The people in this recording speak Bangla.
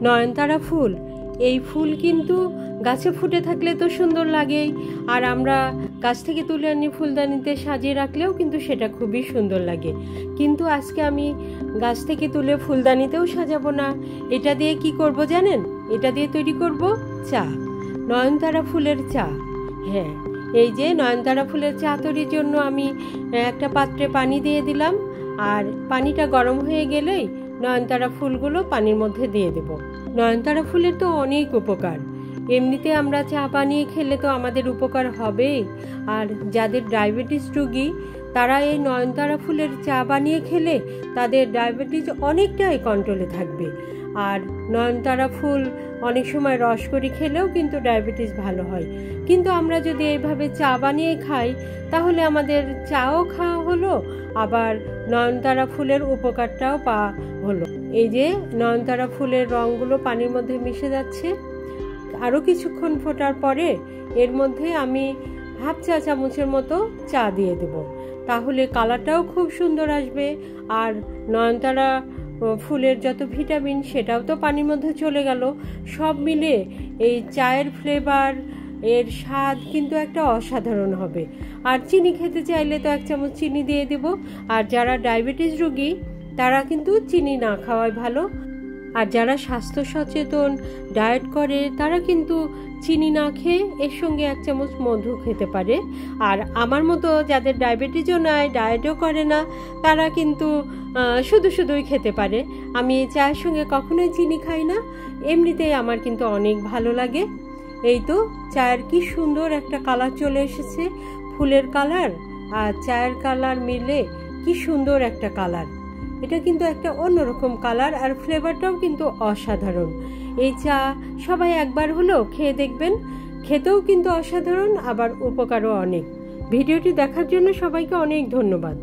নয়নতারা ফুল, এই ফুল কিন্তু গাছে ফুটে থাকলে তো সুন্দর লাগেই, আর আমরা গাছ থেকে তুলে আনি ফুলদানিতে সাজিয়ে রাখলেও কিন্তু সেটা খুবই সুন্দর লাগে। কিন্তু আজকে আমি গাছ থেকে তুলে ফুলদানিতেও সাজাবো না। এটা দিয়ে কি করব জানেন? এটা দিয়ে তৈরি করব চা, নয়নতারা ফুলের চা। হ্যাঁ, এই যে নয়নতারা ফুলের চা তৈরির জন্য আমি একটা পাত্রে পানি দিয়ে দিলাম, আর পানিটা গরম হয়ে গেলেই নয়নতারা ফুলগুলো পানির মধ্যে দিয়ে দেব। নয়নতারা ফুলের তো অনেক উপকার, এমনিতে আমরা চা বানিয়ে খেলে তো আমাদের উপকার হবেই, আর যাদের ডায়াবেটিস রোগী তারা এই নয়নতারা ফুলের চা বানিয়ে খেলে তাদের ডায়াবেটিস অনেকটাই কন্ট্রোলে থাকবে। আর নয়নতারা ফুল অনেক সময় রস করে খেলেও কিন্তু ডায়াবেটিস ভালো হয়। কিন্তু আমরা যদি এইভাবে চা বানিয়ে খাই তাহলে আমাদের চাও খাওয়া হলো, আবার নয়নতারা ফুলের উপকারটাও পাওয়া হলো। এই যে নয়নতারা ফুলের রঙগুলো পানির মধ্যে মিশে যাচ্ছে, আরও কিছুক্ষণ ফোটার পরে এর মধ্যে আমি হাফ চা চামচের মতো চা দিয়ে দেব, তাহলে কালারটাও খুব সুন্দর আসবে। আর নয়নতারা ফুলের যত ভিটামিন সেটাও তো পানির মধ্যে চলে গেল। সব মিলে এই চায়ের ফ্লেভার, এর স্বাদ কিন্তু একটা অসাধারণ হবে। আর চিনি খেতে চাইলে তো 1 চামচ চিনি দিয়ে দেব। আর যারা ডায়াবেটিস রোগী তারা কিন্তু চিনি না খাওয়াই ভালো। আর যারা স্বাস্থ্য সচেতন ডায়েট করে তারা কিন্তু চিনি না খেয়ে এর সঙ্গে 1 চামচ মধু খেতে পারে। আর আমার মতো যাদের ডায়াবেটিসও নাই, ডায়েটও করে না, তারা কিন্তু শুধুই খেতে পারে। আমি এই চায়ের সঙ্গে কখনোই চিনি খাই না, এমনিতেই আমার কিন্তু অনেক ভালো লাগে। এই তো চায়ের কি সুন্দর একটা কালার চলে এসেছে, ফুলের কালার আর চায়ের কালার মিলে কি সুন্দর একটা কালার। এটা কিন্তু একটা অন্যরকম কালার, আর ফ্লেভারটাও কিন্তু অসাধারণ। এই চা সবাই একবার হলেও খেয়ে দেখবেন, খেতেও কিন্তু অসাধারণ, আবার উপকারও অনেক। ভিডিওটি দেখার জন্য সবাইকে অনেক ধন্যবাদ।